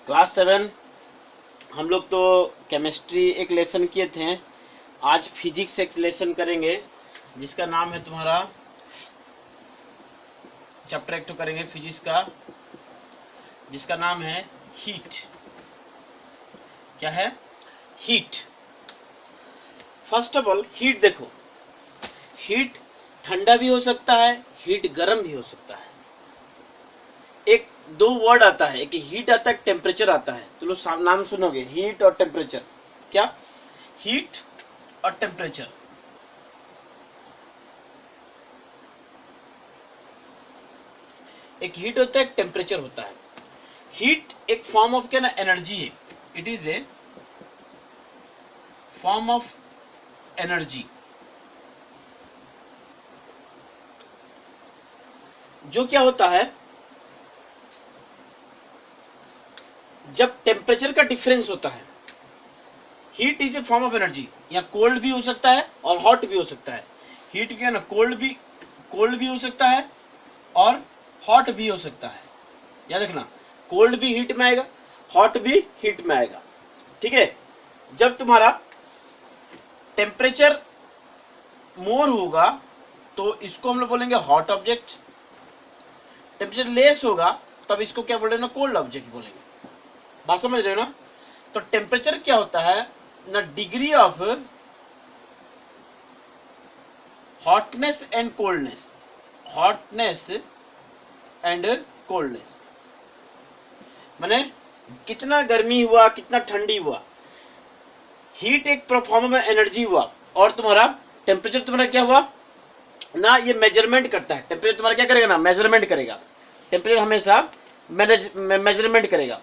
Class 7 हम लोग तो केमिस्ट्री एक लेसन किए थे। आज फिजिक्स एक लेसन करेंगे जिसका नाम है तुम्हारा, चैप्टर एक तो करेंगे फिजिक्स का जिसका नाम है हीट। क्या है? Heat. First of all heat देखो, हीट ठंडा भी हो सकता है, हीट गर्म भी हो सकता है। एक दो वर्ड आता है, एक हीट आता है, टेम्परेचर आता है। तो लोग नाम सुनोगे, हीट और टेम्परेचर। क्या? हीट और टेम्परेचर। एक हीट होता है, एक टेम्परेचर होता है। हीट एक फॉर्म ऑफ क्या ना, एनर्जी है। It is a form of energy जो क्या होता है, जब टेम्परेचर का डिफरेंस होता है। Heat is a form of energy. या कोल्ड भी हो सकता है और हॉट भी हो सकता है। हीट क्या ना, कोल्ड भी हो सकता है और हॉट भी हो सकता है। याद रखना, कोल्ड भी हीट में आएगा, हॉट भी हीट में आएगा। ठीक है। जब तुम्हारा टेम्परेचर मोर होगा तो इसको हम लोग बोलेंगे हॉट ऑब्जेक्ट। टेम्परेचर लेस होगा तब इसको क्या बोलेंगे ना, कोल्ड ऑब्जेक्ट बोलेंगे। बात समझ रहे हो ना? तो टेम्परेचर क्या होता है ना, degree of hotness and coldness. Hotness and coldness माने कितना गर्मी हुआ, कितना ठंडी हुआ। हीट एक फॉर्म में एनर्जी हुआ और तुम्हारा टेम्परेचर तुम्हारा क्या हुआ ना, ये मेजरमेंट करता है। टेम्परेचर तुम्हारा क्या करेगा ना, मेजरमेंट करेगा। टेम्परेचर हमेशा मेजरमेंट करेगा।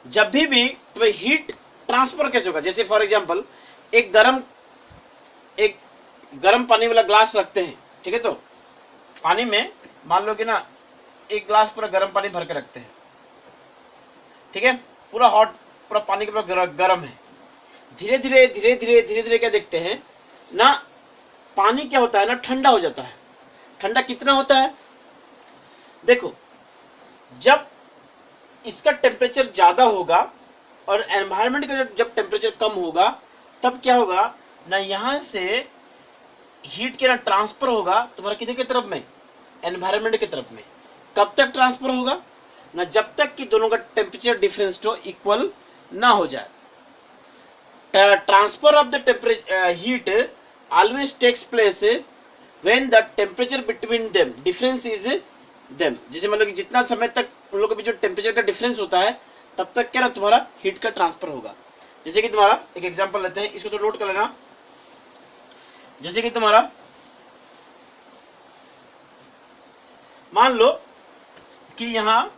जब भी तुम्हें हीट ट्रांसफर कैसे होगा, जैसे फॉर एग्जांपल एक गरम पानी वाला ग्लास रखते हैं। ठीक है, तो पानी में मान लो कि ना एक ग्लास पूरा गर्म पानी भर के रखते हैं। ठीक है, पूरा हॉट, पूरा पानी का पूरा गर्म है। धीरे धीरे धीरे धीरे धीरे धीरे क्या देखते हैं ना, पानी क्या होता है ना, ठंडा हो जाता है। ठंडा कितना होता है देखो, जब इसका टेम्परेचर ज्यादा होगा और एनवायरनमेंट का जब टेम्परेचर कम होगा तब क्या होगा ना, यहां से हीट के ना ट्रांसफर होगा तुम्हारा किधर की तरफ में, एनवायरनमेंट की तरफ में। कब तक ट्रांसफर होगा ना, जब तक कि दोनों का टेम्परेचर डिफरेंस तो इक्वल ना हो जाए। Transfer of the temperature heat always takes place when the temperature between them difference is them। जैसे मतलब कि जितना समय तक उन लोगों के बीच जो टेम्परेचर का डिफरेंस होता है तब तक क्या ना तुम्हारा हीट का ट्रांसफर होगा। जैसे कि तुम्हारा एक एग्जांपल लेते हैं, इसको तो नोट कर लेना। जैसे कि तुम्हारा मान लो कि यहां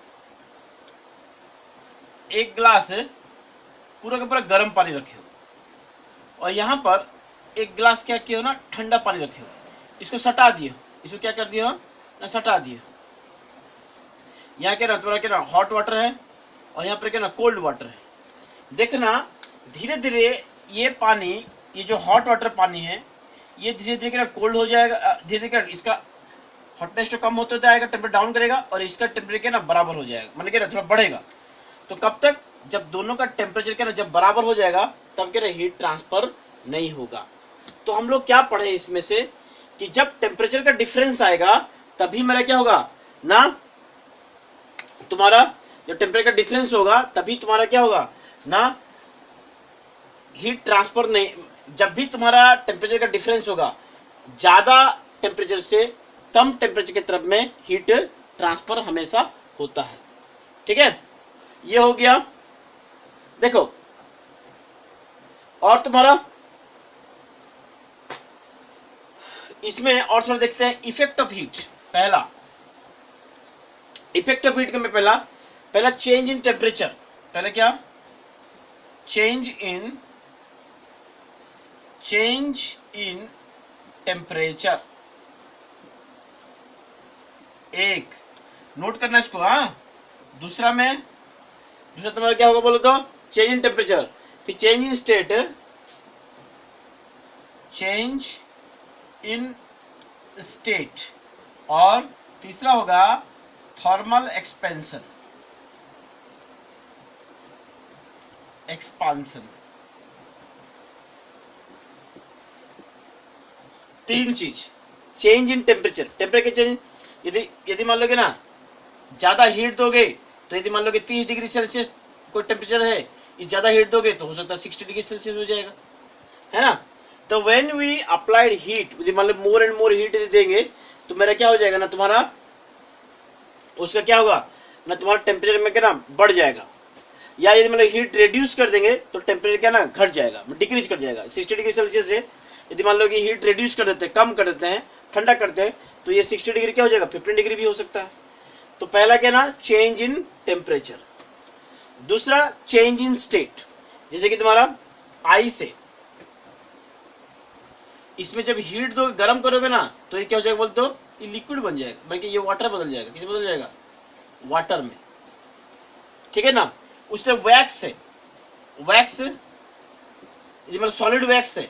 एक ग्लास पूरा का पूरा गर्म पानी रखे हो और यहां पर एक गिलास क्या किया हो ना, ठंडा पानी रखे हो। इसको सटा दिए, इसको क्या कर दिया ना, सटा दिए। यहाँ क्या ना तुम्हारा क्या ना हॉट वाटर है और यहाँ पर क्या ना कोल्ड वाटर है। देखना धीरे धीरे ये पानी, ये जो हॉट वाटर पानी है ये धीरे धीरे क्या कोल्ड हो जाएगा। धीरे धीरे इसका हॉटनेस तो कम होते जाएगा, टेम्परेचर डाउन करेगा और इसका टेम्परेचर क्या ना बराबर हो जाएगा, मतलब क्या ना थोड़ा बढ़ेगा। तो कब तक, जब दोनों का टेम्परेचर क्या ना जब बराबर हो जाएगा तब क्या ना हीट ट्रांसफर नहीं होगा। तो हम लोग क्या पढ़े इसमें से कि जब टेम्परेचर का डिफरेंस आएगा तभी मेरा क्या होगा ना, तुम्हारा जब टेम्परेचर का डिफरेंस होगा तभी तुम्हारा क्या होगा ना, हीट ट्रांसफर नहीं। जब भी तुम्हारा टेम्परेचर का डिफरेंस होगा, ज्यादा टेम्परेचर से कम टेम्परेचर की तरफ में हीट ट्रांसफर हमेशा होता है। ठीक है, ये हो गया। देखो और तुम्हारा इसमें और थोड़ा देखते हैं इफेक्ट ऑफ हीट। पहला इफेक्ट ऑफ हीट का मैं पहला चेंज इन टेम्परेचर। पहले क्या, चेंज इन टेम्परेचर। एक नोट करना इसको। हाँ, दूसरा तुम्हारा क्या होगा बोलो तो, चेंज इन टेम्परेचर। फिर change in state, change in state और तीसरा होगा थर्मल एक्सपेंशन, एक्सपांशन। तीन चीज, change in temperature, temperature change, यदि मान लोगे ना ज्यादा हीट दोगे, तो यदि मान लो कि 30 डिग्री सेल्सियस कोई टेम्परेचर है, ये ज्यादा हीट दोगे तो हो सकता है 60 डिग्री सेल्सियस हो जाएगा, है ना। तो व्हेन वी अप्लाइड हीट, यदि मान लो मोर एंड मोर हीट देंगे तो मेरा क्या हो जाएगा ना, तुम्हारा उसका क्या होगा ना, तुम्हारा टेम्परेचर में क्या ना बढ़ जाएगा। या यदि मतलब हीट रिड्यूस कर देंगे तो टेम्परेचर क्या ना घट जाएगा, डिक्रीज कर जाएगा। 60 डिग्री सेल्सियस से यदि मान लो कि हीट रिड्यूस कर देते हैं, कम कर देते हैं, ठंडा करते हैं, तो ये 60 डिग्री क्या हो जाएगा, 15 डिग्री भी हो सकता है। तो पहला क्या ना, चेंज इन टेम्परेचर। दूसरा चेंज इन स्टेट, जैसे कि तुम्हारा आइस है, इसमें जब हीट दो गर्म करोगे ना तो ये क्या हो जाएगा बोलते हो, ये लिक्विड बन जाएगा, बल्कि ये वाटर बदल जाएगा, किसे बदल जाएगा, वाटर में, ठीक है ना। उससे वैक्स है, वैक्स ये मतलब सॉलिड वैक्स है,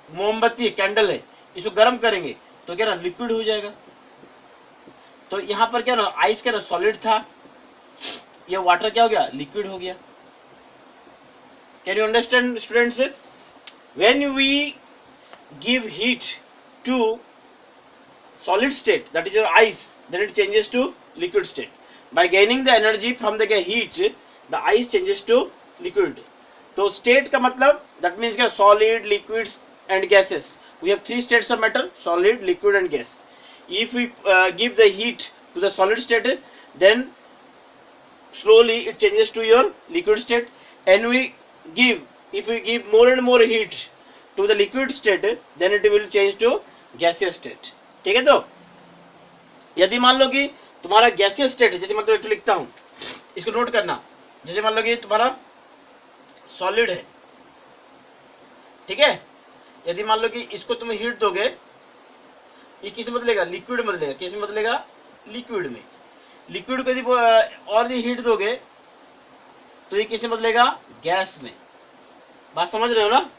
मोमबत्ती है, कैंडल है, इसको गर्म करेंगे तो क्या ना लिक्विड हो जाएगा। तो यहाँ पर क्या ना, आइस क्या ना सॉलिड था, ये वाटर क्या हो गया, लिक्विड हो गया। Can you understand students? When we give heat to solid state, that is your ice, then it changes to liquid state. By gaining the energy from the heat, the ice changes to liquid. तो state का मतलब that means क्या, solid, liquids and gases. We have three states of matter: solid, liquid and gas. If we give the heat to the solid state, then slowly it changes to your liquid state. And if we give more and more heat to the liquid state, then it will change to gaseous state. ठीक है। तो यदि मान लो कि तुम्हारा gaseous state है, जैसे मतलब एक लिखता हूं, इसको नोट करना, जैसे मान लो कि तुम्हारा सॉलिड है, ठीक है, यदि मान लो कि इसको तुम हीट दोगे, ये किस में बदलेगा, लिक्विड में बदलेगा, किस में बदलेगा, लिक्विड में। लिक्विड को यदि और यदि हीट दोगे तो ये किस में बदलेगा, गैस में। बात समझ रहे हो ना।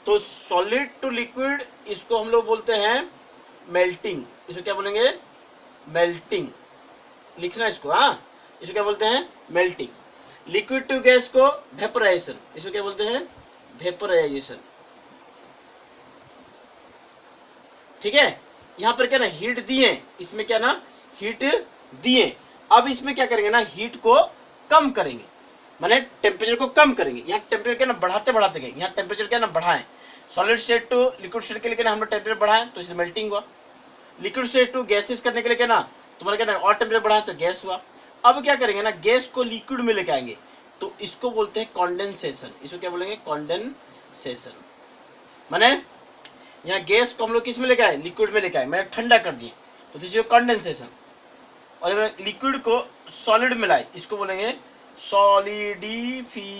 तो सॉलिड टू लिक्विड, इसको हम लोग बोलते हैं मेल्टिंग, इसको क्या बोलेंगे, मेल्टिंग, लिखना इसको, हाँ, इसको क्या बोलते हैं, मेल्टिंग। लिक्विड टू गैस को वेपोराइजेशन, इसको क्या बोलते हैं, वेपोराइजेशन, ठीक है। यहाँ पर क्या ना हीट दिए, इसमें क्या ना हीट दिए, अब इसमें क्या करेंगे ना, हीट को कम करेंगे, माने टेम्परेचर को कम करेंगे। यहाँ टेम्परेचर क्या ना बढ़ाते बढ़ाते गए, यहाँ टेम्परेचर क्या ना बढ़ाएं, solid state to liquid state के लिए क्या ना हम लोग टेम्परेचर बढ़ाएं तो इसमें मेल्टिंग हुआ। लिक्विड स्टेट टू गैसेस करने के लिए क्या ना तुम्हारा क्या ना और टेम्परेचर बढ़ाएं तो गैस हुआ। अब क्या करेंगे ना, गैस को लिक्विड में लेके आएंगे, तो इसको बोलते हैं कॉन्डेंसेशन। इसको क्या बोलेंगे, कॉन्डेंसेशन। माने यहाँ गैस को हम लोग किस में लेके आए, लिक्विड में लेके आए, मैंने ठंडा कर दिए, तो दिस इज कॉन्डेंसेशन। और लिक्विड को सॉलिड में लाए, इसको बोलेंगे सॉलिडिफिकेशन।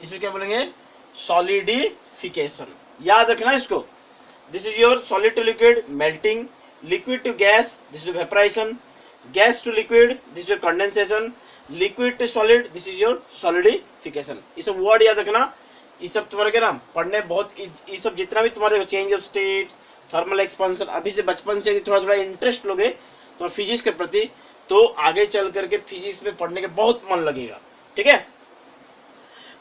इसको क्या बोलेंगे, सॉलिडिफिकेशन। याद रखना इसको। This is your solid to liquid melting, liquid to gas this is vaporisation, gas to liquid this is condensation, liquid to solid this is your solidification. ये सब वर्ड याद रखना, ये सब तुम्हारे क्या ना पढ़ने बहुत, ये सब जितना भी तुम्हारे change of state, thermal expansion, अभी से बचपन से थोड़ा थोड़ा इंटरेस्ट लोगे तो फिजिक्स के प्रति, तो आगे चल करके फिजिक्स में पढ़ने के बहुत मन लगेगा, ठीक है।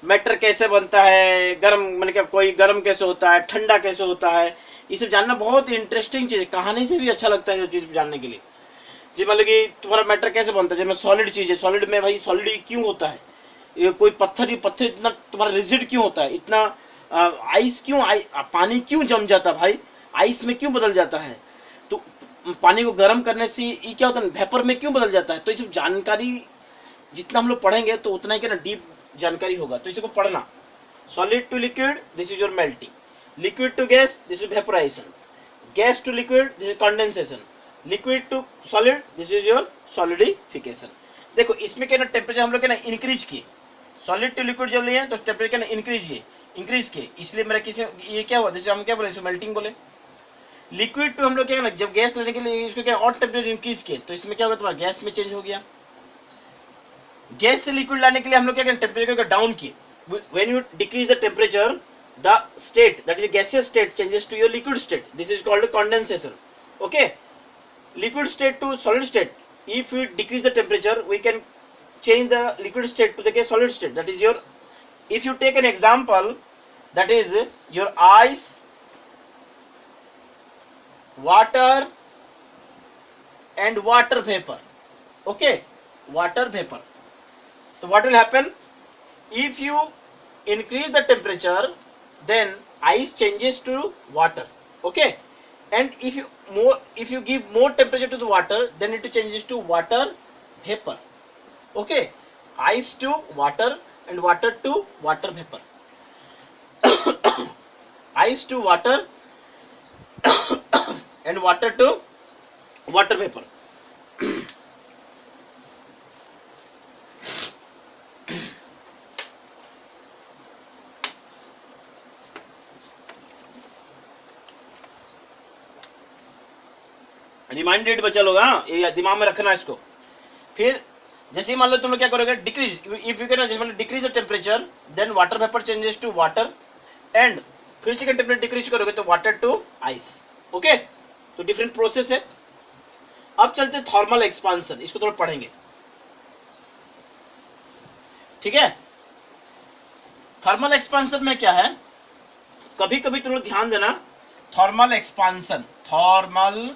मैटर कैसे बनता है, गर्म मतलब क्या, कोई गर्म कैसे होता है, ठंडा कैसे होता है, ये सब जानना बहुत इंटरेस्टिंग चीज है, कहानी से भी अच्छा लगता है ये चीज जानने के लिए। जी मतलब कि तुम्हारा मैटर कैसे बनता है, जैसे सॉलिड चीज है, सॉलिड में भाई सॉलिड क्यों होता है, ये कोई पत्थर इतना तुम्हारा रिजिड क्यों होता है, इतना आइस क्यों, पानी क्यों जम जाता है भाई, आइस में क्यों बदल जाता है, तो पानी को गर्म करने से ये क्या होता है, वेपर में क्यों बदल जाता है। तो ये सब जानकारी जितना हम लोग पढ़ेंगे तो उतना ही क्या ना डीप जानकारी होगा, तो इसको पढ़ना। Solid to liquid this is your melting, liquid to gas this is vaporisation, gas to liquid this is condensation, liquid to solid this is your solidification. देखो इसमें क्या ना टेम्परेचर हम लोग क्या ना इंक्रीज किए, सॉलिड टू लिक्विड जब लिए तो टेम्परेचर ना इंक्रीज किए, इसलिए मेरा किसी ये क्या हुआ, जैसे हम क्या बोले, इसको मेल्टिंग बोले। लिक्विड टू हम लोग क्या ना जब गैस लेने के लिए इसको क्या और टेम्परेचर इंक्रीज किए, तो इसमें क्या होगा, तुम्हारा गैस में चेंज हो गया। गैस से लिक्विड लाने के लिए हम लोग क्या करें, टेम्परेचर को डाउन किए। When you decrease the temperature, the state that is gaseous state changes to your liquid state, this is called condensation. Okay, liquid state to solid state. If we decrease the temperature, we can change the liquid state to the solid state. That is your, if you take an example, that is your ice, water and water vapor. Okay, water vapor. So what will happen? If you increase the temperature, then ice changes to water. Okay, and if you give more temperature to the water, then it changes to water vapor. Okay, ice to water and water to water vapor. Ice to water and water to water vapor. Reminded बच्चा लोग, हाँ ये दिमाग में रखना इसको। फिर जैसे मान लो तुम लोग क्या करोगे, डिक्रीज, इफ यू कैन जैसे decrease the temperature, then water vapour changes to water, and फिर सेकंड टेम्परेचर डिक्रीज करोगे तो वाटर टू आइस। ओके, तो डिफरेंट प्रोसेस है। अब चलते थर्मल एक्सपांशन, इसको थोड़ा पढ़ेंगे, ठीक है। थर्मल एक्सपांशन में क्या है, कभी कभी तुम लोग ध्यान देना, थर्मल एक्सपांशन, थर्मल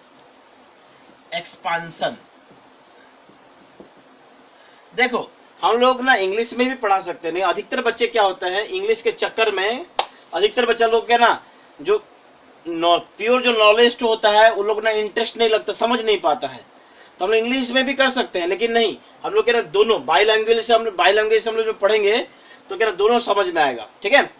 एक्सपांशन, देखो हम लोग ना इंग्लिश में भी पढ़ा सकते हैं, अधिकतर बच्चे क्या होता है, इंग्लिश के चक्कर में अधिकतर बच्चा लोग क्या ना, जो प्योर जो नॉलेज होता है उन लोग ना इंटरेस्ट नहीं लगता, समझ नहीं पाता है। तो हम लोग इंग्लिश में भी कर सकते हैं, लेकिन नहीं, हम लोग क्या ना दोनों बाई लैंग्वेज से हम लोग पढ़ेंगे तो क्या ना दोनों समझ में आएगा, ठीक है।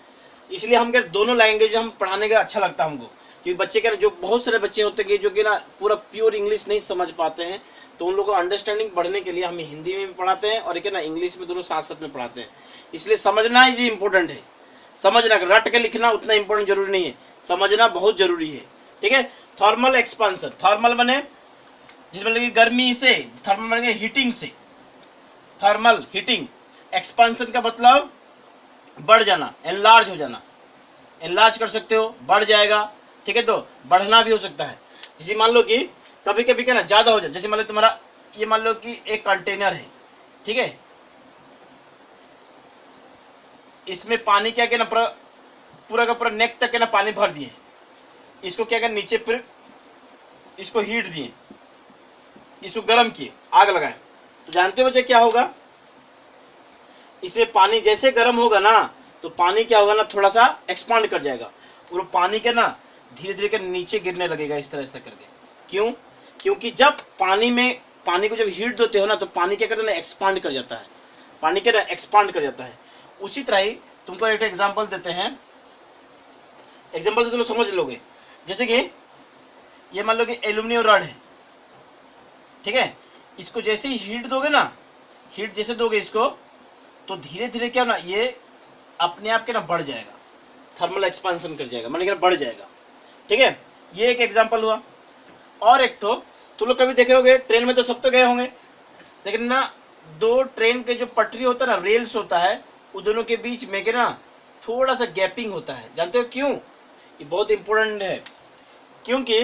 इसलिए हम क्या दोनों लैंग्वेज हम पढ़ाने का अच्छा लगता है हमको, क्योंकि बच्चे क्या जो बहुत सारे बच्चे होते हैं जो कि ना पूरा प्योर इंग्लिश नहीं समझ पाते हैं, तो उन लोगों को अंडरस्टैंडिंग बढ़ने के लिए हम हिंदी में भी पढ़ाते हैं और क्या ना इंग्लिश में, दोनों साथ साथ में पढ़ाते हैं। इसलिए समझना ही जी इंपॉर्टेंट है, समझना, रट के लिखना उतना इंपॉर्टेंट जरूरी नहीं है, समझना बहुत जरूरी है, ठीक है। थर्मल एक्सपांशन, थर्मल बने जिसमें लगे गर्मी से, थर्मल बने हीटिंग से, थर्मल हीटिंग। एक्सपांशन का मतलब बढ़ जाना, एनलार्ज हो जाना, एनलार्ज कर सकते हो, बढ़ जाएगा, ठीक है। तो बढ़ना भी हो सकता है, जैसे मान लो कि कभी कभी क्या ना ज्यादा हो जाए, जैसे मान लो तुम्हारा ये मान लो कि एक कंटेनर है, ठीक है, इसमें पानी क्या क्या ना पूरा का पूरा नेक तक के ना पानी भर दिए, इसको क्या क्या नीचे फिर इसको हीट दिए, इसको गर्म किए, आग लगाए, तो जानते हो बच्चे क्या होगा, इसमें पानी जैसे गर्म होगा ना तो पानी क्या होगा ना थोड़ा सा एक्सपांड कर जाएगा, और पानी के ना धीरे धीरे के नीचे गिरने लगेगा, इस तरह करके। क्यों? क्योंकि जब पानी को जब हीट देते हो ना तो पानी क्या करता है ना एक्सपांड कर जाता है, पानी क्या ना एक्सपांड कर जाता है। उसी तरह ही तुमको एक एग्जांपल देते हैं, एग्जांपल से तुम लोग समझ लोगे। जैसे कि ये मान लो कि एल्यूमिनियम रॉड है, ठीक है, इसको जैसे ही हीट दोगे ना, हीट जैसे दोगे इसको, तो धीरे धीरे क्या ना ये अपने आप के ना बढ़ जाएगा, थर्मल एक्सपांशन कर जाएगा, माने बढ़ जाएगा, ठीक है। ये एक एग्जांपल हुआ। और एक तो तुम लोग कभी देखे होंगे, ट्रेन में तो सब तो गए होंगे, लेकिन ना दो ट्रेन के जो पटरी होता है ना, रेल्स होता है, उन दोनों के बीच में के ना थोड़ा सा गैपिंग होता है। जानते हो क्यों? ये बहुत इंपॉर्टेंट है, क्योंकि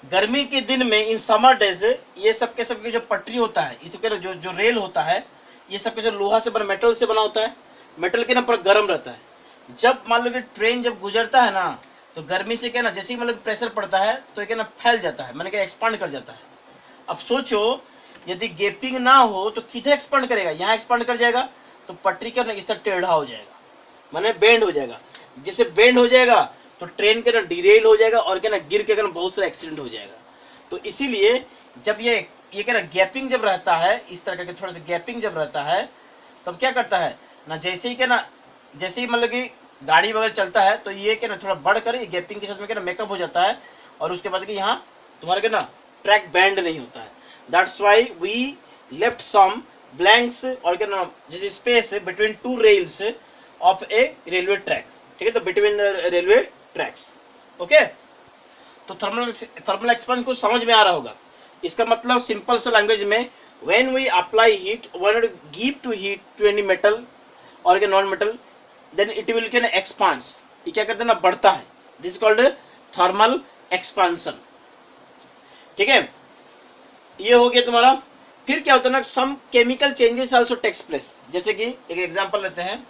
गर्मी के दिन में इन समर डेज ये सबके सबके जो पटरी होता है, ये सबके जो रेल होता है, ये सबके जो लोहा से बना, मेटल से बना होता है, मेटल के ना पर गर्म रहता है। जब मान लो कि ट्रेन जब गुजरता है ना तो गर्मी से क्या ना जैसे ही मतलब प्रेशर पड़ता है तो क्या ना फैल जाता है, मैंने क्या एक्सपांड कर जाता है। अब सोचो यदि गैपिंग ना हो तो किधर एक्सपांड करेगा, यहाँ एक्सपांड कर जाएगा तो पटरी क्या ना इस तरह टेढ़ा हो जाएगा, माने बेंड हो जाएगा। जैसे बेंड हो जाएगा तो ट्रेन के ना डिरेल हो जाएगा और क्या ना गिर के बहुत सारा एक्सीडेंट हो जाएगा। तो इसीलिए जब ये क्या ना गैपिंग जब रहता है, इस तरह का थोड़ा सा गैपिंग जब रहता है, तब क्या करता है ना, जैसे ही क्या ना जैसे ही मतलब कि गाड़ी वगैरह चलता है तो ये क्या ना थोड़ा बढ़कर ये गैपिंग के साथ में क्या ना मेकअप हो जाता है, और उसके बाद कि यहाँ तुम्हारा क्या ना ट्रैक बैंड नहीं होता है। That's why we left some blanks और क्या ना जैसे space between two rails of a railway track, ठीक है, तो बिटवीन रेलवे ट्रैक्स। ओके, तो थर्मल एक्सपांशन को समझ में आ रहा होगा। इसका मतलब सिंपल सा लैंग्वेज में, when we apply heat, when we give to heat to any metal और non metal, then it will can expands, ये क्या करता है ना बढ़ता है। This is called thermal expansion. ठीक है, ये हो गया तुम्हारा। फिर क्या होता है ना, some chemical changes also takes place. जैसे कि एक एग्जांपल लेते हैं,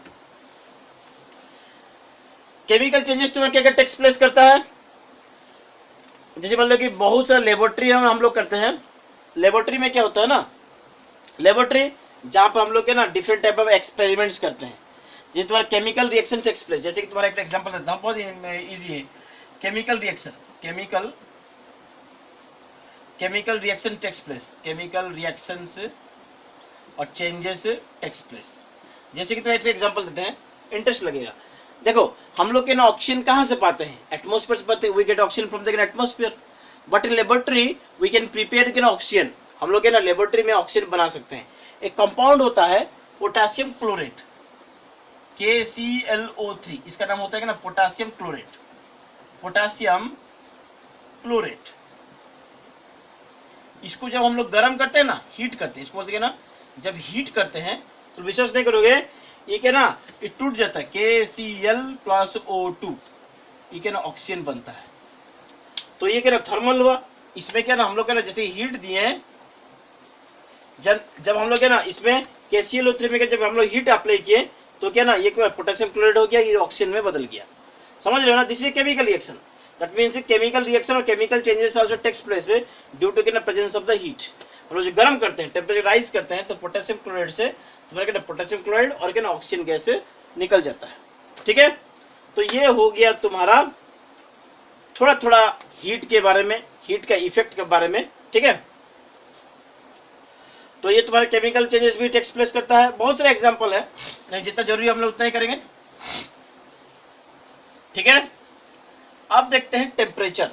केमिकल चेंजेस तुम्हारा क्या क्या टेक्स प्लेस करता है। जैसे मान लो कि बहुत सारा लेबोरेटरी हम लोग करते हैं। लेबोरेटरी में क्या होता है ना, लेबोरेटरी जहां पर हम लोग के ना डिफरेंट टाइप ऑफ एक्सपेरिमेंट्स करते हैं, जैसे तुम्हारा केमिकल रिएक्शन टेक्स प्लेस। जैसे कि तुम्हारा एक एग्जांपल देता हूँ, बहुत इजी है। Chemical reaction, chemical reaction takes place, chemical reactions और चेंजेस टेक्स प्लेस। जैसे कि तो एक एग्जांपल देते हैं, इंटरेस्ट लगेगा। देखो हम लोग के ना ऑक्सीजन कहाँ से पाते हैं, एटमॉस्फेयर से पाते हैं। We get oxygen from the atmosphere, but in laboratory we can prepare के ना ऑक्सीजन। हम लोग के ना लेबोरेटरी में ऑक्सीजन बना सकते हैं। एक कंपाउंड होता है पोटेशियम क्लोरेट, KClO3, इसका नाम होता है ना पोटेशियम क्लोरेट, पोटेशियम क्लोरेट। इसको जब हम लोग गर्म करते हैं ना, हीट करते हैं, इसको बोलते हैं ना, जब हीट करते हैं तो विश्वास नहीं करोगे, ये क्या ना, ये टूट जाता है, KCl+O2, ये क्या ना ऑक्सीजन बनता है। तो ये क्या ना थर्मल हुआ। इसमें क्या ना हम लोग क्या ना जैसे हीट दिए हैं, जब हम लोग क्या ना इसमें KClO3 में जब हम लोग हीट अप्लाई किए तो क्या ना ये पोटेशियम क्लोराइड हो गया, ये ऑक्सीजन में बदल गया। समझ रहे हो ना, this is chemical reaction. That means chemical reaction और chemical changes also takes place due to के प्रेजेंस ऑफ द हीट। हम लोग जो गर्म करते हैं, टेम्परेचर राइज करते हैं, तो पोटेशियम क्लोराइड से तुम्हारा क्या पोटेशियम क्लोराइड और क्या ना ऑक्सीजन गैस निकल जाता है। ठीक है, तो ये हो गया तुम्हारा थोड़ा थोड़ा हीट के बारे में, हीट का इफेक्ट के बारे में। ठीक है, तो ये तुम्हारे केमिकल चेंजेस भी टेक्स प्लेस करता है। बहुत सारे एग्जांपल है, नहीं जितना जरूरी हम लोग उतना ही करेंगे। ठीक है, अब देखते हैं टेम्परेचर।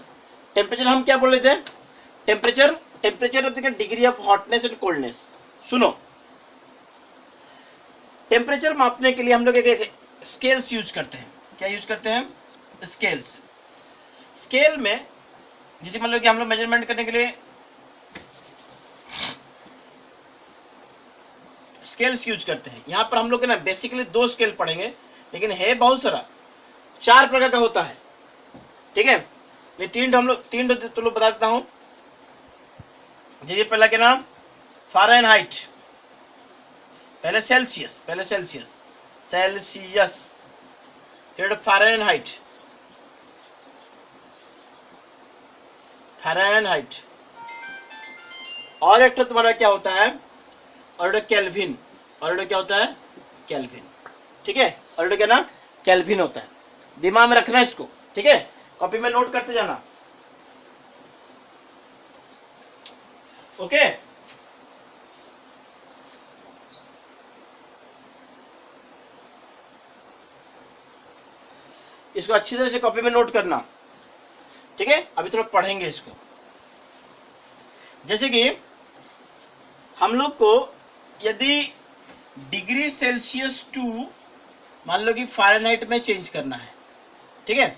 टेम्परेचर हम क्या बोल रहे थे, temperature temperature degree of hotness and coldness. सुनो, टेम्परेचर मापने के लिए हम लोग एक स्केल्स यूज करते हैं। क्या यूज करते हैं, स्केल्स। स्केल में जैसे मान लो कि हम लोग मेजरमेंट करने के लिए स्केल्स यूज करते हैं। यहाँ पर हम लोग ना बेसिकली 2 स्केल पढ़ेंगे, लेकिन है बहुत सारा, 4 प्रकार का होता है। ठीक है, मैं तीन तो लोग बता देता हूँ। जैसे पहला क्या नाम, फ़ारेनहाइट, पहले सेल्सियस, फिर फ़ारेनहाइट, और एक तो तुम्हारा क्या होता है, और केल्विन, और क्या होता है, केल्विन। ठीक है, और क्या ना, केल्विन होता है। दिमाग में रखना इसको। ठीक है, कॉपी में नोट करते जाना। ओके, इसको अच्छी तरह से कॉपी में नोट करना। ठीक है, अभी थोड़ा पढ़ेंगे इसको। जैसे कि हम लोग को यदि डिग्री सेल्सियस टू मान लो कि फ़ारेनहाइट में चेंज करना है, ठीक है,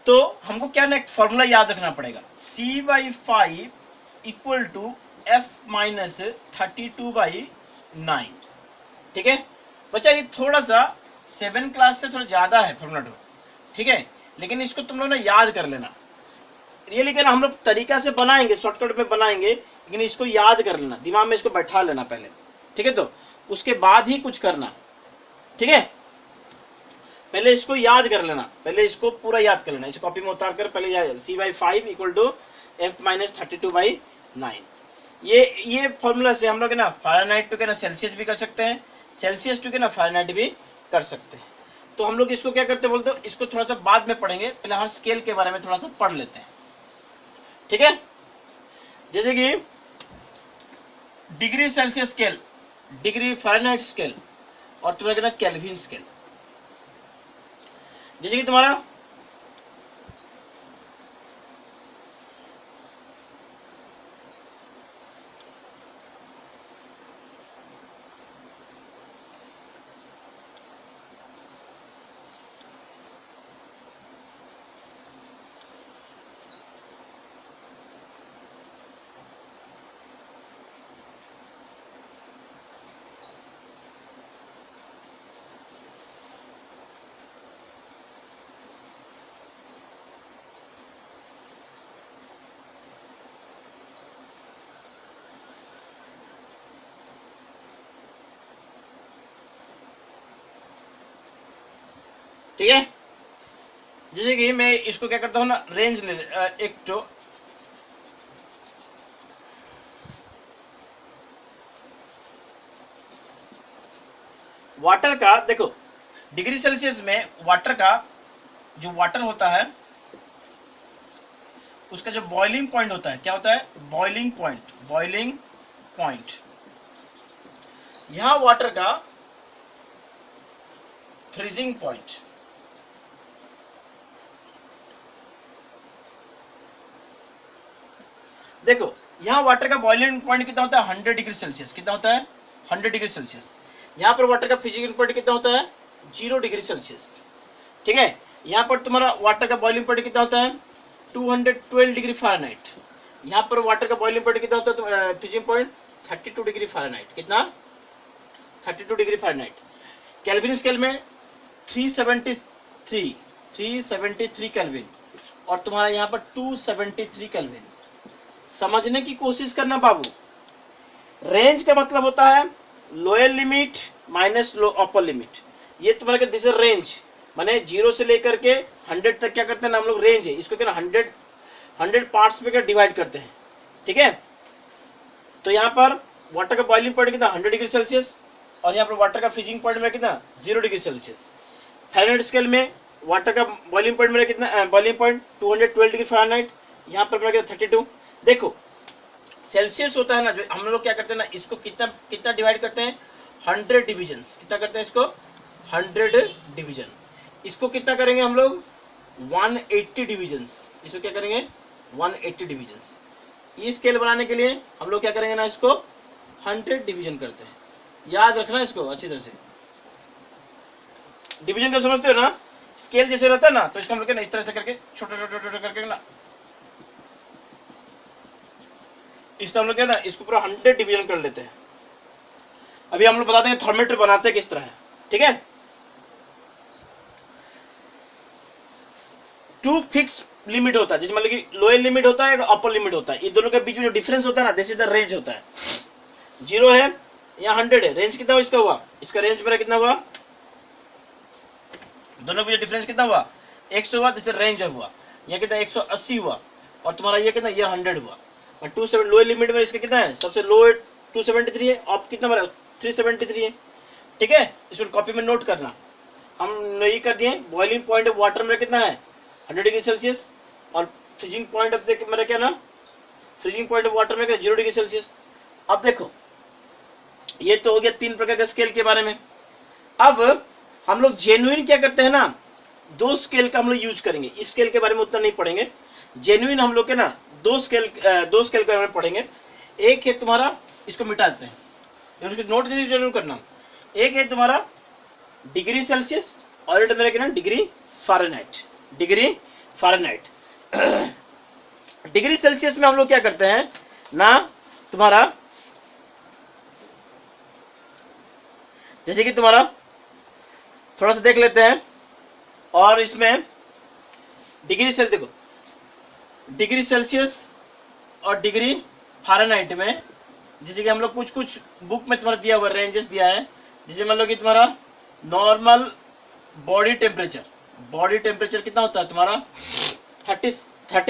तो हमको क्या ना एक फॉर्मूला याद रखना पड़ेगा, C/5 इक्वल टू F-32/9। ठीक है बच्चा, ये थोड़ा सा 7 क्लास से थोड़ा ज्यादा है फॉर्मूला 2। ठीक है, लेकिन इसको तुम लोग ना याद कर लेना। रियली क्या ना हम लोग तरीका से बनाएंगे, शॉर्टकट में बनाएंगे, लेकिन इसको याद कर लेना, दिमाग में इसको बैठा लेना पहले। ठीक है, तो उसके बाद ही कुछ करना। ठीक है, पहले इसको याद कर लेना, पहले इसको पूरा याद कर लेना। इस कॉपी में उतार कर पहले याद, C/5 इक्वल टू F-32/9। ये फॉर्मूला से हम लोग ना फ़ारेनहाइट टू के ना सेल्सियस भी कर सकते हैं, सेल्सियस टू के ना फ़ारेनहाइट भी कर सकते हैं। तो हम लोग इसको क्या करते बोलते हो, इसको थोड़ा सा बाद में पढ़ेंगे, पहले हर स्केल के बारे में थोड़ा सा पढ़ लेते हैं। ठीक है, जैसे कि degree Celsius scale, degree Fahrenheit scale, और तुम्हारा केल्विन स्केल। जैसे कि तुम्हारा ठीक है। जैसे कि मैं इसको क्या करता हूँ ना, रेंज ले एक तो वाटर का देखो, डिग्री सेल्सियस में वाटर का जो वाटर होता है उसका जो बॉइलिंग पॉइंट होता है, क्या होता है, बॉइलिंग पॉइंट, बॉइलिंग पॉइंट। यहां वाटर का फ्रीजिंग पॉइंट, देखो यहां वाटर का बॉइलिंग पॉइंट कितना होता है, 100 डिग्री सेल्सियस। कितना होता है, 100 डिग्री सेल्सियस। यहां पर वाटर का फ्रीजिंग पॉइंट कितना होता है, 0 डिग्री सेल्सियस। ठीक है। यहां पर तुम्हारा वाटर का बॉइलिंग पॉइंट कितना होता है, 212 डिग्री फ़ारेनहाइट। यहां पर वाटर का बॉइलिंग पॉइंट कितना होता है, फ्रीजिंग पॉइंट 32 डिग्री फ़ारेनहाइट। कितना, 32 डिग्री फ़ारेनहाइट। केल्विन स्केल में 373 केल्विन, और तुम्हारा यहाँ पर 273 केल्विन। समझने की कोशिश करना बाबू। रेंज का मतलब होता है lower limit minus low upper limit. ये तुम्हारा दिस इज रेंज, माने 0 से लेकर के 100 तक क्या करते हैं ना हम लोग, रेंज है इसको क्या, 100 पार्ट्स में क्या डिवाइड करते हैं। ठीक है। तो यहाँ पर वाटर का बॉइलिंग पॉइंट कितना, 100 डिग्री सेल्सियस, और यहाँ पर वाटर का फ्रीजिंग पॉइंट में कितना, 0 डिग्री सेल्सियस। फ़ारेनहाइट स्केल में वाटर का बॉइलिंग पॉइंट मेरा कितना, बॉइलिंग पॉइंट 212 डिग्री फ़ारेनहाइट, यहाँ पर मेरा कितना 32। देखो सेल्सियस होता है ना, जो हम लोग क्या करते हैं ना, इसको कितना कितना डिवाइड करते हैं, 100 डिविजन्स। कितना करते हैं इसको, 100 डिवीजन। इसको कितना करेंगे हम लोग, 180 डिविजन्स। इसको क्या करेंगे, 180 डिविजन्स। ये स्केल बनाने के लिए हम लोग क्या करेंगे ना, इसको 100 डिवीजन करते हैं। याद रखना इसको अच्छी तरह से। डिवीजन जब समझते हो ना, स्केल जैसे रहता है ना, तो इसको हम लोग ना इस तरह से करके छोटे छोटे छोटे करके ना, इस तरह हम लोग क्या ना इसको पूरा 100 डिवीजन कर लेते हैं। अभी हम लोग बता देंगे थर्मोमीटर बनाते हैं किस तरह है। ठीक है। 2 फिक्स लिमिट होता है, जैसे मतलब कि लोअर लिमिट होता है और अपर लिमिट होता है। ये दोनों के बीच में जो डिफरेंस होता है ना, दिस इज द रेंज होता है। 0 है, यहाँ 100 है, रेंज कितना हुआ इसका, हुआ इसका रेंज मेरा कितना हुआ, दोनों के बीच डिफरेंस कितना हुआ, 100 हुआ, जैसे रेंज हुआ। यहाँ कितना 180 हुआ, और तुम्हारा ये कितना, ये 100 हुआ। और 27 लोअर लिमिट में इसका कितना है, सबसे लो 273 है, और कितना मेरा 373 है। ठीक है। इसको कॉपी में नोट करना। हम ये कर दिए, बॉइलिंग पॉइंट ऑफ वाटर में कितना है, 100 डिग्री सेल्सियस, और फ्रीजिंग पॉइंट ऑफ मेरा क्या ना, फ्रीजिंग पॉइंट ऑफ वाटर में क्या, 0 डिग्री सेल्सियस। अब देखो ये तो हो गया 3 प्रकार के स्केल के बारे में। अब हम लोग जेन्युइन क्या करते हैं ना, 2 स्केल का हम लोग यूज करेंगे। इस स्केल के बारे में उतना नहीं पढ़ेंगे। जेन्युइन हम लोग के ना 2 स्केल के बारे में पढ़ेंगे। एक है तुम्हारा, इसको मिटा देते हैं, उसको नोट जरूर करना। एक है तुम्हारा डिग्री सेल्सियस, और एक मेरा क्या ना degree Fahrenheit. Degree Fahrenheit. Degree Celsius में हम लोग क्या करते हैं ना, तुम्हारा जैसे कि तुम्हारा थोड़ा सा देख लेते हैं, और इसमें डिग्री सेल्सियस देखो, डिग्री सेल्सियस और डिग्री फ़ारेनहाइट में, जैसे कि हम लोग कुछ कुछ बुक में तुम्हारा दिया हुआ रेंजेस दिया है। जैसे मान लो कि तुम्हारा नॉर्मल बॉडी टेम्परेचर कितना होता है तुम्हारा, 30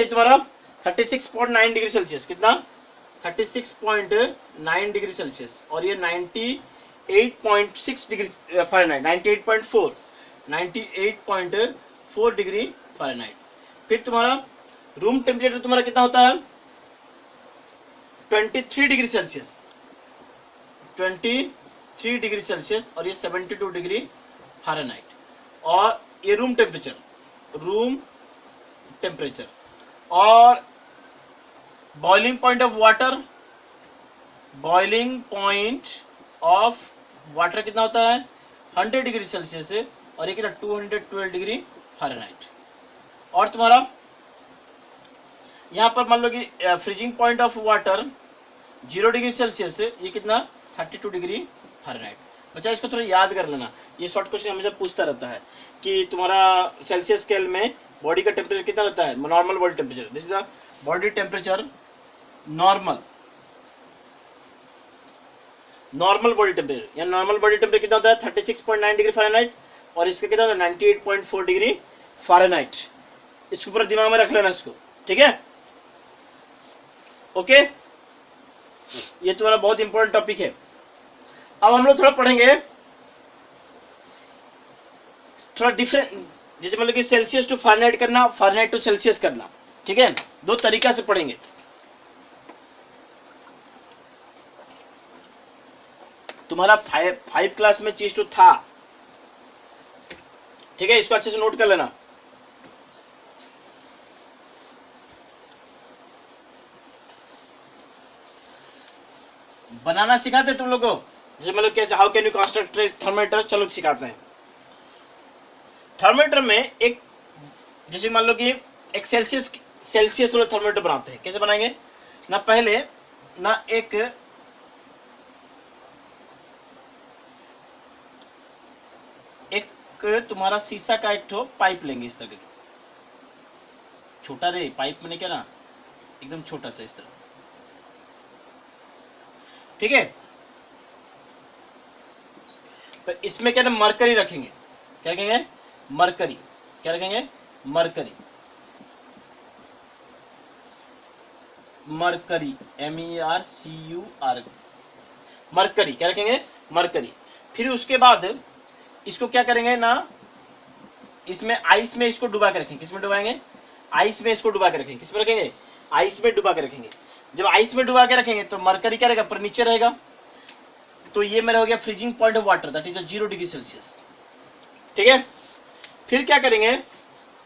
तुम्हारा 36.9 डिग्री सेल्सियस। कितना, 36.9 डिग्री सेल्सियस, और ये 98.6 डिग्री फ़ारेनहाइट, 98.4 डिग्री फ़ारेनहाइट। फिर तुम्हारा रूम टेम्परेचर तुम्हारा कितना होता है, 23 डिग्री सेल्सियस, 23 डिग्री सेल्सियस, और ये 72 डिग्री फ़ारेनहाइट। और ये रूम टेम्परेचर। और बॉइलिंग पॉइंट ऑफ वाटर कितना होता है, 100 डिग्री सेल्सियस से, और ये कितना 212 डिग्री फ़ारेनहाइट। और तुम्हारा यहाँ पर मान लो कि freezing point of water 0 degree Celsius से, ये कितना 32 डिग्री फ़ारेनहाइट। बच्चा इसको थोड़ा याद कर लेना, ये शॉर्ट क्वेश्चन हमेशा पूछता रहता है कि तुम्हारा सेल्सियस स्केल में बॉडी का टेम्परेचर कितना रहता है, normal body temperature. This is the body temperature, normal body temperature. या नॉर्मल बॉडी टेम्परेचर कितना होता है, 36.9 डिग्री फ़ारेनहाइट, और इसका कितना होगा 98.4 डिग्री फ़ारेनहाइट। इसको पूरा दिमाग में रख लेना इसको, ठीक है। ओके, ये तुम्हारा बहुत इंपॉर्टेंट टॉपिक है। अब हम लोग थोड़ा पढ़ेंगे थोड़ा डिफरेंट, जैसे मतलब कि सेल्सियस टू फ़ारेनहाइट करना, फ़ारेनहाइट टू सेल्सियस करना, ठीक है। दो तरीका से पढ़ेंगे। तुम्हारा फाइव क्लास में चीज तो था, ठीक है, इसको अच्छे से नोट कर लेना। बनाना सिखाते तुम लोग को, जैसे मतलब कैसे how can you construct thermometer, चलो सिखाते हैं। थर्मामीटर में एक, जैसे मान लो कि एक सेल्सियस वाला थर्मामीटर बनाते हैं। कैसे बनाएंगे ना, पहले ना एक तुम्हारा शीशा का एक ठो पाइप लेंगे, इस तरह छोटा रे पाइप में, क्या ना एकदम छोटा सा इस तरह, ठीक है। तो इसमें क्या ना मरकरी रखेंगे, क्या रखेंगे मरकरी, क्या रखेंगे मरकरी, मरकरी MERCUR, मरकरी क्या रखेंगे मरकरी। फिर उसके बाद इसको क्या करेंगे ना, इसमें आइस में इसको डुबा के रखेंगे। किसमें डुबाएंगे, आइस में इसको डुबा के रखेंगे। किसमें रखेंगे, आइस में डुबा के रखेंगे। जब आइस में डुबा के रखेंगे तो मरकरी क्या रहेगा, पर नीचे रहेगा। तो ये मेरा हो गया freezing point of water, that is 0 degree Celsius, ठीक है। फिर क्या करेंगे,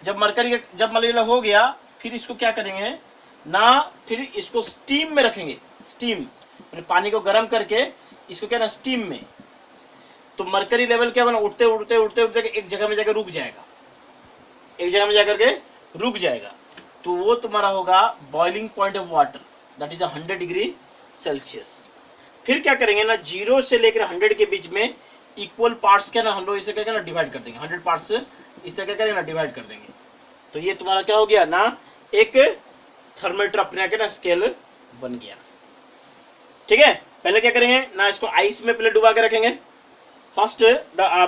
जब मरकरी जब मलेरिया हो गया, फिर इसको क्या करेंगे ना, फिर इसको स्टीम में रखेंगे। स्टीम पानी को गर्म करके इसको क्या ना स्टीम में, तो मरकरी लेवल क्या होगा, उठते उठते उठते उठते एक जगह में जाकर रुक जाएगा, एक जगह में जाकर के रुक जाएगा। तो वो तुम्हारा होगा boiling point of water, that is 100 degree Celsius. फिर क्या करेंगे ना, 0 से लेकर 100 के बीच में इक्वल पार्ट्स क्या ना हम लोग इसे करके ना डिवाइड कर देंगे। 100 पार्ट्स इस तरह करेंगे ना डिवाइड कर देंगे। तो ये तुम्हारा क्या हो गया ना, एक थर्मामीटर अपने के ना स्केल बन गया, ठीक है। पहले क्या करेंगे ना, इसको आइस में पहले डुबा के रखेंगे। फर्स्ट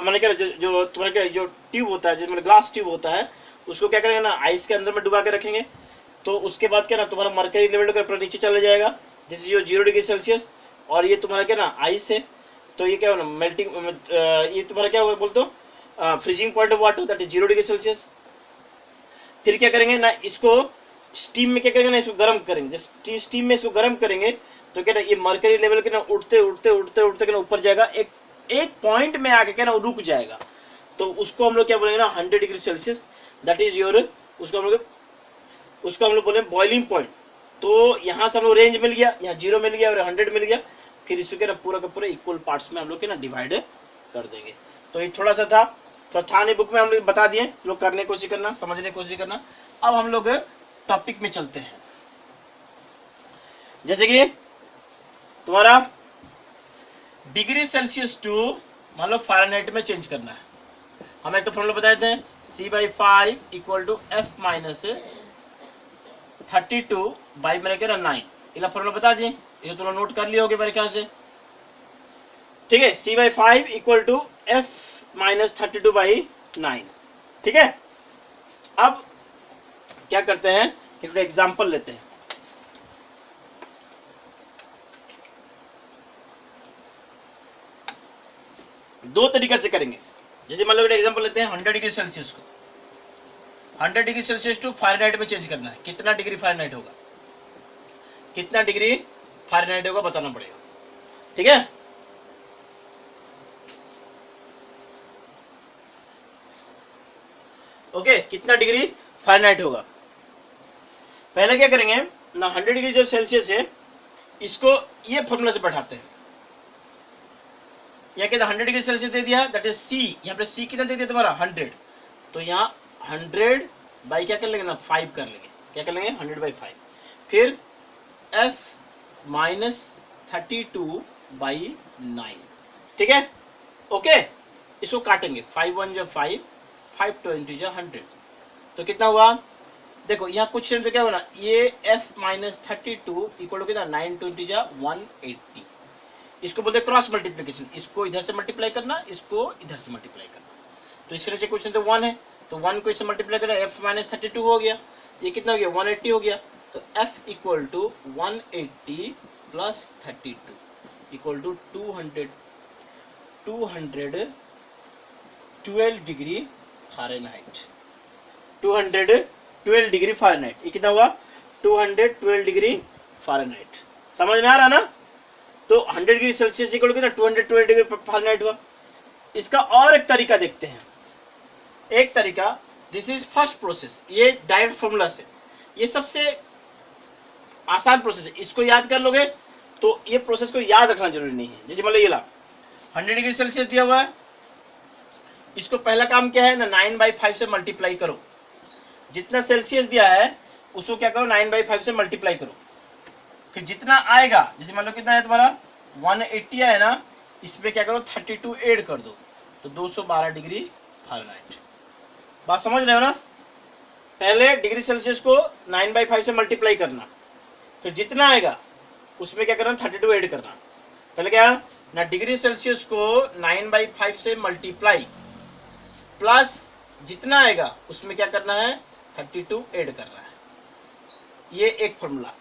मैंने क्या जो तुम्हारे क्या जो ट्यूब होता है, जिसमें ग्लास ट्यूब होता है, उसको क्या करेंगे ना आइस के अंदर में डुबा के रखेंगे। तो उसके बाद क्या ना तुम्हारा मरकरी लेवल का नीचे चला जाएगा, this is your 0 degree Celsius. और ये तुम्हारा क्या ना आइस है, तो ये क्या होगा मेल्टिंग, ये तुम्हारा क्या होगा बोलते हो freezing point of water, that is 0 degree Celsius. फिर क्या करेंगे ना, इसको स्टीम में क्या करेंगे ना, इसको गर्म करेंगे। स्टीम में इसको गर्म करेंगे तो क्या ना ये मरकरी लेवल के ना उठते उठते उठते उठते ना ऊपर जाएगा, एक पॉइंट में आके क्या ना रुक जाएगा। तो उसको हम लोग क्या बोलेंगे ना 100 degree Celsius, that is your, उसको हम लोग बोले बॉइलिंग पॉइंट। तो यहाँ से हम लोग रेंज मिल गया, यहाँ 0 मिल गया और 100 मिल गया। फिर इसको क्या ना पूरा का पूरा इक्वल पार्ट्स में हम लोग क्या ना डिवाइड कर देंगे। तो ये थोड़ा सा था, तो था नहीं बुक में हम लोग बता दिए, लोग करने की कोशिश करना, समझने की कोशिश करना। अब हम लोग टॉपिक में चलते हैं। जैसे कि तुम्हारा डिग्री सेल्सियस टू मान लो फ़ारेनहाइट में चेंज करना है। हम एक तो फॉर्मूला बताए थे, C/5 equal to F minus 32 by मेरे क्या 9, इला फॉर्मूला बता दिए, ये तुम नोट कर लिए होगे मेरे ख्याल से, ठीक है। C/5 equal to F minus 32 by 9, ठीक है। अब क्या करते हैं, एक एग्जाम्पल लेते हैं। दो तरीके से करेंगे। जैसे मान लो एग्जांपल लेते हैं 100 डिग्री सेल्सियस को, 100 डिग्री सेल्सियस टू फ़ारेनहाइट में चेंज करना है। कितना डिग्री फ़ारेनहाइट होगा, कितना डिग्री फ़ारेनहाइट होगा बताना पड़ेगा, ठीक है। ओके, कितना डिग्री फ़ारेनहाइट होगा। पहले क्या करेंगे ना, 100 डिग्री जो सेल्सियस है इसको ये फॉर्मूला से बैठाते हैं। यहाँ कहते 100 डिग्री सेल्सियस दे दिया, दैट इज C। यहाँ पे C कितना दे दिया तुम्हारा 100, तो यहाँ 100 बाई क्या कर लेंगे ना 5 कर लेंगे। क्या कर लेंगे 100 बाई 5। फिर F माइनस 32 बाई 9, ठीक है। ओके, इसको काटेंगे, 5 1 जो 5, 5 20 जो 100, तो कितना हुआ देखो यहाँ कुछ तो क्या होगा ना, ये F माइनस 32 इक्वल टू कितना 9 20 जा 180। इसको बोलते हैं क्रॉस मल्टीप्लिकेशन, इसको इधर से मल्टीप्लाई करना, इसको इधर से मल्टीप्लाई करना। तो इसके नीचे कुछ नहीं तो 1 है, तो 1 को इससे मल्टीप्लाई करें, f माइनस 32 हो गया, ये कितना हो गया 180 हो गया। तो f equal to 180 plus 32 equal to 212 degree Fahrenheit. 212 degree Fahrenheit, ये कितना हुआ 212 डिग्री फ़ारेनहाइट। समझ में आ रहा ना? तो 100 degree Celsius equal to 212 degree Fahrenheit हुआ। इसका और एक तरीका देखते हैं, एक तरीका, दिस इज फर्स्ट प्रोसेस, ये डायरेक्ट फॉर्मूला से, ये सबसे आसान प्रोसेस है, इसको याद कर लोगे तो ये प्रोसेस को याद रखना जरूरी नहीं है। जैसे मान लो ये ला 100 डिग्री सेल्सियस दिया हुआ है, इसको पहला काम क्या है ना 9/5 से मल्टीप्लाई करो, जितना सेल्सियस दिया है उसको क्या करो 9/5 से मल्टीप्लाई करो, फिर जितना आएगा, जैसे मान लो कितना है तुम्हारा 180 है ना, इसमें क्या करो 32 ऐड कर दो, तो 212 डिग्री फ़ारेनहाइट। बात समझ रहे हो ना? पहले डिग्री सेल्सियस को 9/5 से मल्टीप्लाई करना, फिर जितना आएगा उसमें क्या करना 32 ऐड करना। पहले क्या ना डिग्री सेल्सियस को 9/5 से मल्टीप्लाई प्लस जितना आएगा उसमें क्या करना है 32 ऐड करना है, ये एक फॉर्मूला।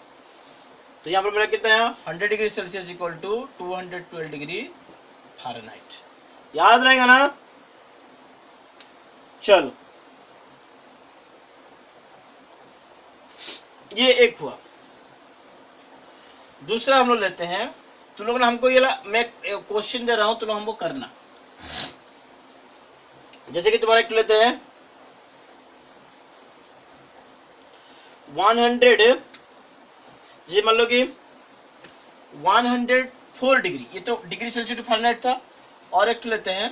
तो यहाँ पर मेरा कितना है 100 degree Celsius equal to 212 degree Fahrenheit. याद रहेगा ना? चलो ये एक हुआ। दूसरा हम लोग लेते हैं, तुम लोग ना हमको ये मैं क्वेश्चन दे रहा हूं, तुम लोग हमको करना। जैसे कि तुम्हारा एक लेते हैं 100, जैसे मान लो कि 104 डिग्री, ये तो डिग्री सेल्सियस टू फ़ारेनहाइट था। और एक लेते हैं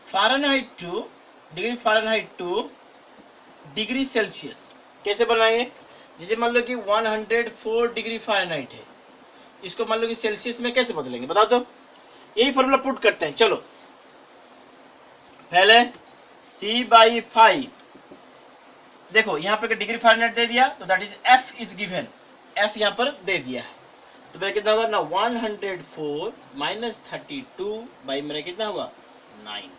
Fahrenheit two degree Fahrenheit two degree Celsius. कैसे बनाएंगे? जैसे मान लो कि 104 डिग्री फ़ारेनहाइट है, इसको मान लो कि सेल्सियस में कैसे बदलेंगे बताओ तो? यही फॉर्मूला पुट करते हैं। चलो पहले C/5, देखो यहाँ पर डिग्री फ़ारेनहाइट दे दिया, तो that is F is given, F यहाँ पर दे दिया है, तो मेरा कितना होगा ना 104 माइनस 32 बाई मेरा कितना होगा 9,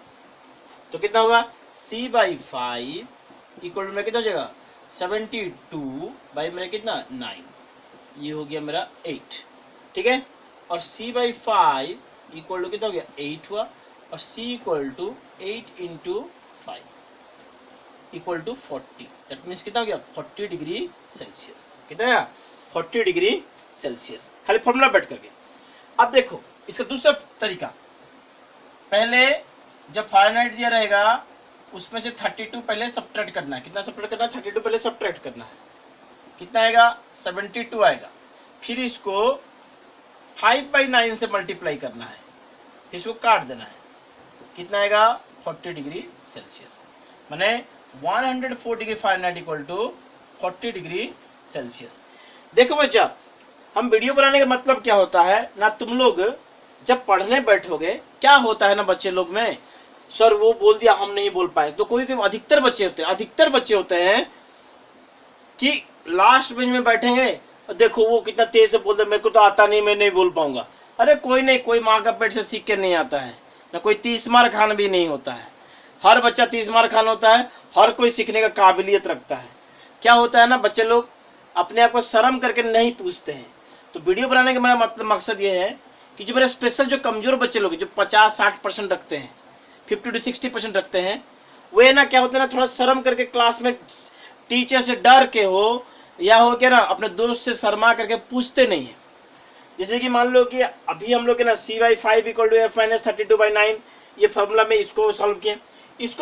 तो कितना होगा C/5 इक्वल टू मेरा कितना हो जाएगा 72 बाई मेरा कितना 9, ये हो गया मेरा 8, ठीक है। और C/5 इक्वल टू कितना हो गया 8 हुआ, और C equal to 8 into 5 equal to 40, that means कितना हो गया 40 डिग्री सेल्सियस। कितना है 40 डिग्री सेल्सियस, खाली फॉर्मूला बैठ करके। अब देखो इसका दूसरा तरीका, पहले जब फ़ारेनहाइट दिया रहेगा उसमें से 32 पहले सब्ट्रैक्ट करना है। कितना सब्ट्रैक्ट करना है 32 पहले सब्ट्रैक्ट करना है, कितना आएगा 72 आएगा, फिर इसको 5/9 से मल्टीप्लाई करना है, फिर इसको काट देना है, कितना आएगा 40 डिग्री सेल्सियस। माने 104 degree Fahrenheit equal to 40 degree Celsius. देखो बच्चा, हम वीडियो बनाने का मतलब क्या होता है ना, तुम लोग जब पढ़ने बैठोगे क्या होता है ना बच्चे लोग में, सर वो बोल दिया हम नहीं बोल पाए, तो कोई अधिकतर बच्चे होते हैं कि लास्ट बेंच में बैठेंगे, देखो वो कितना तेज से बोलते मेरे को तो आता नहीं, मैं नहीं बोल पाऊंगा। अरे कोई नहीं, कोई माँ का पेट से सीख के नहीं आता है ना, कोई 30 मार खान भी नहीं होता है, हर बच्चा 30 मार खान होता है, हर कोई सीखने का काबिलियत रखता है। क्या होता है ना बच्चे लोग अपने आप को शर्म करके नहीं पूछते हैं। तो वीडियो बनाने का मेरा मतलब मकसद ये है कि जो मेरे स्पेशल जो कमजोर बच्चे लोग जो 50-60% रखते हैं, 50 to 60% रखते हैं, वे ना क्या होते हैं ना थोड़ा शर्म करके क्लास में टीचर से डर के हो या हो के ना अपने दोस्त से शर्मा करके पूछते नहीं है। जैसे कि मान लो कि अभी हम लोग के ना C/5 equal to F minus 32/9, ये फॉर्मूला में इसको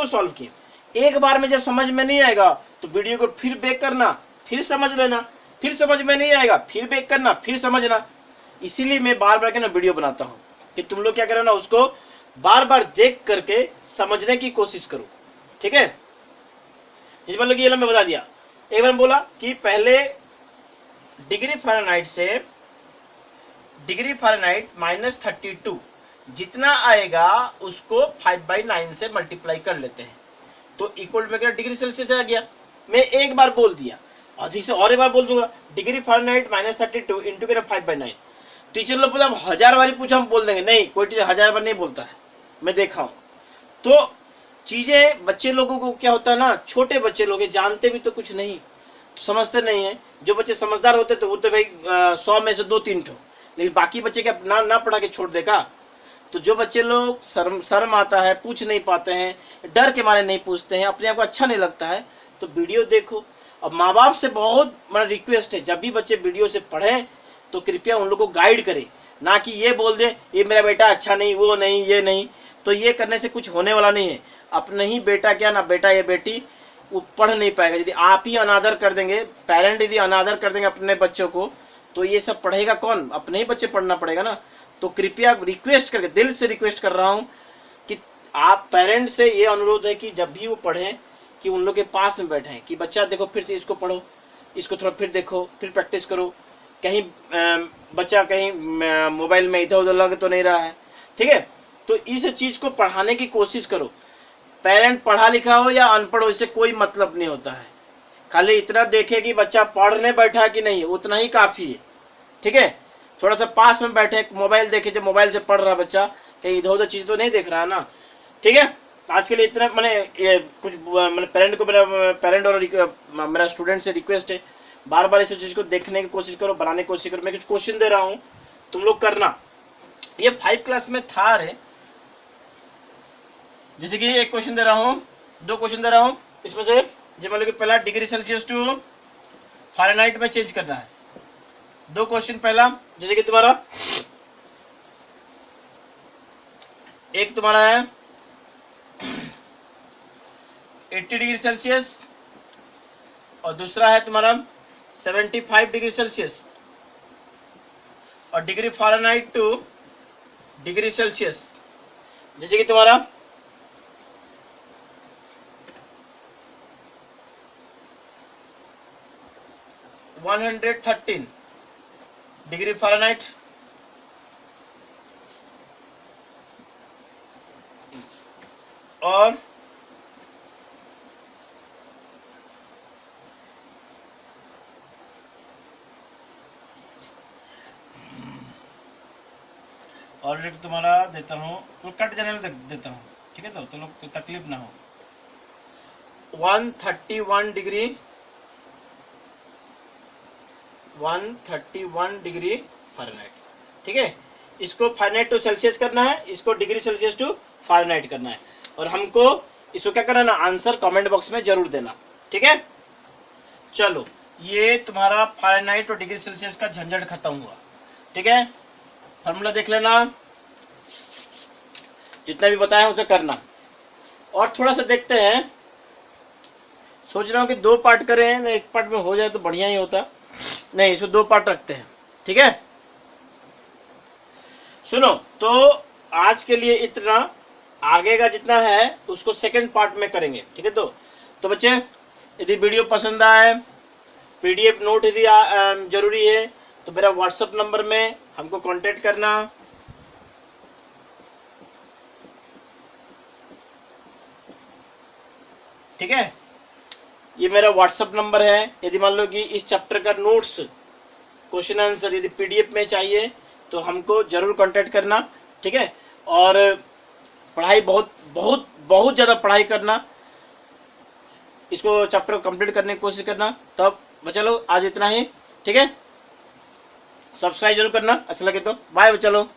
सॉल्व किए, एक बार में जब समझ में नहीं आएगा तो वीडियो को फिर बैक करना, फिर समझ लेना, फिर समझ में नहीं आएगा फिर बैक करना, फिर समझना। इसीलिए मैं बार बार के ना वीडियो बनाता हूँ कि तुम लोग क्या करो ना, उसको बार बार देख करके समझने की कोशिश करो, ठीक है। जिस मान लो कि ये मैं बता दिया, एक बार बोला कि पहले डिग्री फ़ारेनहाइट से डिग्री फ़ारेनहाइट माइनस 32 जितना आएगा उसको 5/9 से मल्टीप्लाई कर लेते हैं, तो इक्वल में क्या डिग्री सेल्सियस आ गया। मैं एक बार बोल दिया, अधिक से और एक बार बोल दूंगा, degree Fahrenheit minus 32 into 5/9। Teacher लोग बोला 1000 बार पूछा हम बोल देंगे, नहीं कोई टीचर 1000 बार नहीं बोलता है, मैं देखा हूँ। तो चीजें बच्चे लोगों को क्या होता है ना, छोटे बच्चे लोग जानते भी तो कुछ नहीं, समझते नहीं है। जो बच्चे समझदार होते तो वो तो भाई 100 में से 2-3 ठो, लेकिन बाकी बच्चे क्या ना पढ़ा के छोड़ देगा। तो जो बच्चे लोग शर्म आता है, पूछ नहीं पाते हैं, डर के मारे नहीं पूछते हैं, अपने आप को अच्छा नहीं लगता है, तो वीडियो देखो। अब माँ बाप से बहुत बड़ा रिक्वेस्ट है, जब भी बच्चे वीडियो से पढ़े तो कृपया उन लोग को गाइड करें, ना कि ये बोल दे ये मेरा बेटा अच्छा नहीं, वो नहीं, ये नहीं। तो ये करने से कुछ होने वाला नहीं है। अपने ही बेटा क्या ना बेटा या बेटी वो पढ़ नहीं पाएगा। यदि आप ही अनादर कर देंगे, पेरेंट यदि अनादर कर देंगे अपने बच्चों को, तो ये सब पढ़ेगा कौन? अपने ही बच्चे पढ़ना पड़ेगा ना। तो कृपया रिक्वेस्ट करके, दिल से रिक्वेस्ट कर रहा हूँ कि आप पेरेंट से ये अनुरोध है कि जब भी वो पढ़ें कि उन लोग के पास में बैठें, कि बच्चा देखो फिर से इसको पढ़ो, इसको थोड़ा फिर देखो, फिर प्रैक्टिस करो, कहीं बच्चा कहीं मोबाइल में इधर उधर लग तो नहीं रहा है, ठीक है। तो इस चीज को पढ़ाने की कोशिश करो। पेरेंट पढ़ा लिखा हो या अनपढ़ हो, इससे कोई मतलब नहीं होता है। खाली इतना देखे कि बच्चा पढ़ने बैठा कि नहीं, उतना ही काफी है, ठीक है। थोड़ा सा पास में बैठे, मोबाइल देखे, जब मोबाइल से पढ़ रहा बच्चा, कहीं इधर उधर चीज तो नहीं देख रहा है ना, ठीक है। आज के लिए इतना, मैंने ये कुछ मैंने पेरेंट को, मेरा पेरेंट और मेरा स्टूडेंट से रिक्वेस्ट है, बार बार इस चीज को देखने की कोशिश करो, बनाने की कोशिश करो। मैं कुछ क्वेश्चन दे रहा हूँ, तुम लोग करना। ये 5 क्लास में था रे, जैसे कि एक क्वेश्चन दे रहा हूँ, 2 क्वेश्चन दे रहा हूँ, इसमें से जो मान लो कि पहला डिग्री सेल्सियस टू फ़ारेनहाइट में चेंज करना है। 2 क्वेश्चन, पहला जैसे कि तुम्हारा एक तुम्हारा है 80 डिग्री सेल्सियस और दूसरा है तुम्हारा 75 डिग्री सेल्सियस, और degree Fahrenheit two degree Celsius, जैसे कि तुम्हारा 113 डिग्री फ़ारेनहाइट और एक तुम्हारा देता हूँ, तो कट जाने में देता हूँ, ठीक है। तो लोग तकलीफ ना हो। 131 डिग्री फ़ारेनहाइट, ठीक है। इसको फ़ारेनहाइट टू सेल्सियस करना है, इसको डिग्री सेल्सियस टू फ़ारेनहाइट करना है, और हमको इसको क्या करना है ना, आंसर कमेंट बॉक्स में जरूर देना, ठीक है। चलो, ये तुम्हारा फ़ारेनहाइट और डिग्री सेल्सियस का झंझट खत्म हुआ, ठीक है। फॉर्मूला देख लेना, जितना भी बताया उसे करना। और थोड़ा सा देखते हैं, सोच रहा हूँ कि 2 पार्ट करें, एक पार्ट में हो जाए तो बढ़िया ही होता। नहीं, इसको 2 पार्ट रखते हैं, ठीक है। सुनो, तो आज के लिए इतना, आगे का जितना है उसको सेकंड पार्ट में करेंगे, ठीक है। तो बच्चे, यदि वीडियो पसंद आए, PDF नोट यदि जरूरी है, तो मेरा व्हाट्सएप नंबर में हमको कांटेक्ट करना, ठीक है। ये मेरा व्हाट्सएप नंबर है। यदि मान लो कि इस चैप्टर का नोट्स, क्वेश्चन आंसर यदि PDF में चाहिए तो हमको जरूर कांटेक्ट करना, ठीक है। और पढ़ाई बहुत बहुत बहुत ज़्यादा पढ़ाई करना, इसको चैप्टर को कंप्लीट करने की कोशिश करना। तब बच्चा लोग आज इतना ही, ठीक है। सब्सक्राइब जरूर करना, अच्छा लगे तो। बाय बच्चा लोग।